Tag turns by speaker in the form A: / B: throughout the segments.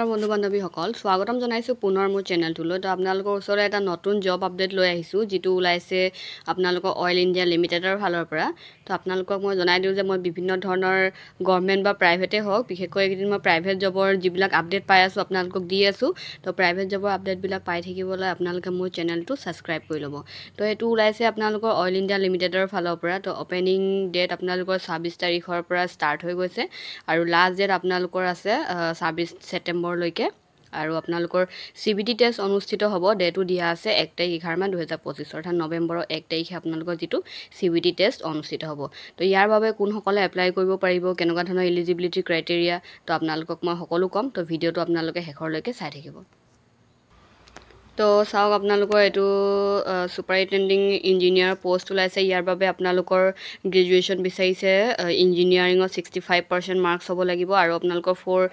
A: বন্ধু বান্ধৱীসকল স্বাগতম জনাইছোঁ পুনৰ মোৰ চেনেলটোলৈ। তো আপোনালোকৰ ওচৰলৈ এটা নতুন জব আপডেট লৈ আহিছোঁ, যিটো ওলাইছে আপোনালোকৰ অইল ইণ্ডিয়া লিমিটেডৰ ফালৰ পৰা। তো আপোনালোকক মই জনাই দিওঁ যে মই বিভিন্ন ধৰণৰ গভৰ্ণমেণ্ট বা প্ৰাইভেটেই হওক, বিশেষকৈ এইকেইদিন মই প্ৰাইভেট জবৰ যিবিলাক আপডেট পাই আছোঁ আপোনালোকক দি আছোঁ। তো প্ৰাইভেট জবৰ আপডেটবিলাক পাই থাকিবলৈ আপোনালোকে মোৰ চেনেলটো ছাবস্ক্ৰাইব কৰি ল'ব। তো এইটো ওলাইছে আপোনালোকৰ অইল ইণ্ডিয়া লিমিটেডৰ ফালৰ পৰা। তো অপেনিং ডেট আপোনালোকৰ 26 তাৰিখৰ পৰা ষ্টাৰ্ট হৈ গৈছে আৰু লাষ্ট ডেট আপোনালোকৰ আছে 26 ছেপ্টেম্বৰলৈকে। আৰু আপোনালোকৰ CBT টেষ্ট অনুষ্ঠিত হ'ব, ডেটো দিয়া আছে 1 তাৰিখ 11 মাহ 2025, অৰ্থাৎ নৱেম্বৰৰ 1 তাৰিখে আপোনালোকৰ যিটো CBT টেষ্ট অনুষ্ঠিত হ'ব। তো ইয়াৰ বাবে কোনসকলে এপ্লাই কৰিব পাৰিব, কেনেকুৱা ধৰণৰ এলিজিবিলিটি ক্ৰাইটেৰিয়া, তো আপোনালোকক মই সকলো ক'ম। তো ভিডিঅ'টো আপোনালোকে শেষৰলৈকে চাই থাকিব। তো চাওক, আপোনালোকৰ এইটো ছুপাৰিণ্টেণ্ডিং ইঞ্জিনিয়াৰ পষ্ট ওলাইছে। ইয়াৰ বাবে আপোনালোকৰ গ্ৰেজুৱেশ্যন বিচাৰিছে, ইঞ্জিনিয়াৰিঙত 65% মাৰ্কছ হ'ব লাগিব আৰু আপোনালোকৰ 4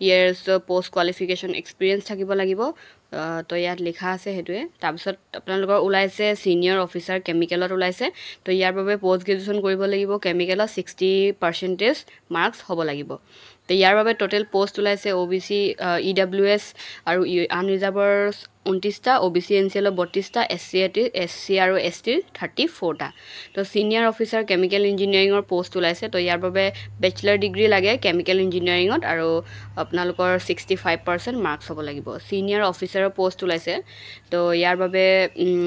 A: years পষ্ট কোৱালিফিকেশ্যন এক্সপিৰিয়েঞ্চ থাকিব লাগিব। তো ইয়াত লিখা আছে সেইটোৱে। তাৰপিছত আপোনালোকৰ ওলাইছে ছিনিয়ৰ অফিচাৰ কেমিকেলত ওলাইছে। তো ইয়াৰ বাবে পষ্ট গ্ৰেজুৱেশ্যন কৰিব লাগিব, কেমিকেলত 60% মাৰ্কছ হ'ব লাগিব। তো ইয়াৰ বাবে টোটেল পষ্ট ওলাইছে OBC EWS আৰু আনৰিজাৰ্ভৰ 29টা, OBC NCL 32টা, SC আৰু ST 34টা। তো ছিনিয়ৰ অফিচাৰ কেমিকেল ইঞ্জিনিয়াৰিঙৰ পষ্ট ওলাইছে। তো ইয়াৰ বাবে বেচেলাৰ ডিগ্ৰী লাগে কেমিকেল ইঞ্জিনিয়াৰিঙত আৰু আপোনালোকৰ 65% মাৰ্কছ হ'ব লাগিব। ছিনিয়ৰ অফিচাৰৰ পষ্ট ওলাইছে। তো ইয়াৰ বাবে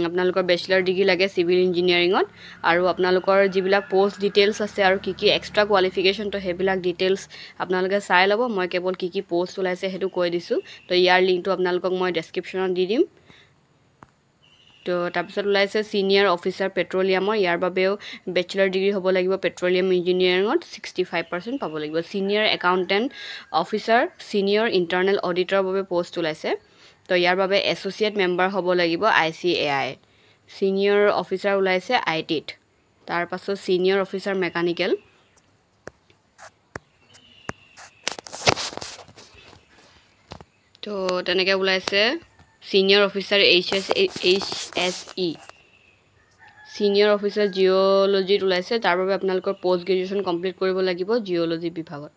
A: আপোনালোকৰ বেচেলাৰ ডিগ্ৰী লাগে চিভিল ইঞ্জিনিয়াৰিঙত আৰু আপোনালোকৰ যিবিলাক পষ্ট ডিটেইলছ আছে আৰু কি এক্সট্ৰা কোৱালিফিকেশ্যন, তো সেইবিলাক ডিটেইলছ আপোনালোকে চাই ল'ব। মই কেৱল কি পষ্ট ওলাইছে সেইটো কৈ দিছোঁ। তো ইয়াৰ লিংকটো আপোনালোকক মই ডেছক্ৰিপশ্যনত দি দিম। তো তাৰপিছত ওলাইছে ছিনিয়ৰ অফিচাৰ পেট্ৰলিয়ামৰ। ইয়াৰ বাবেও বেচেলাৰ ডিগ্ৰী হ'ব লাগিব পেট্ৰলিয়াম ইঞ্জিনিয়াৰিঙত, 65% পাব লাগিব। Senior accountant officer, senior internal অডিটৰৰ বাবে পষ্ট ওলাইছে। তো ইয়াৰ বাবে এছ'চিয়েট মেম্বাৰ হ'ব লাগিব ICAI। ছিনিয়ৰ অফিচাৰ ওলাইছে ITত। তাৰপাছত ছিনিয়ৰ অফিচাৰ মেকানিকেল। তো তেনেকৈ ওলাইছে senior officer HSE। Senior officer জিঅ'লজিত ওলাইছে। তাৰ বাবে আপোনালোকৰ পষ্ট গ্ৰেজুৱেশ্যন কমপ্লিট কৰিব লাগিব জিঅ'লজি বিভাগত।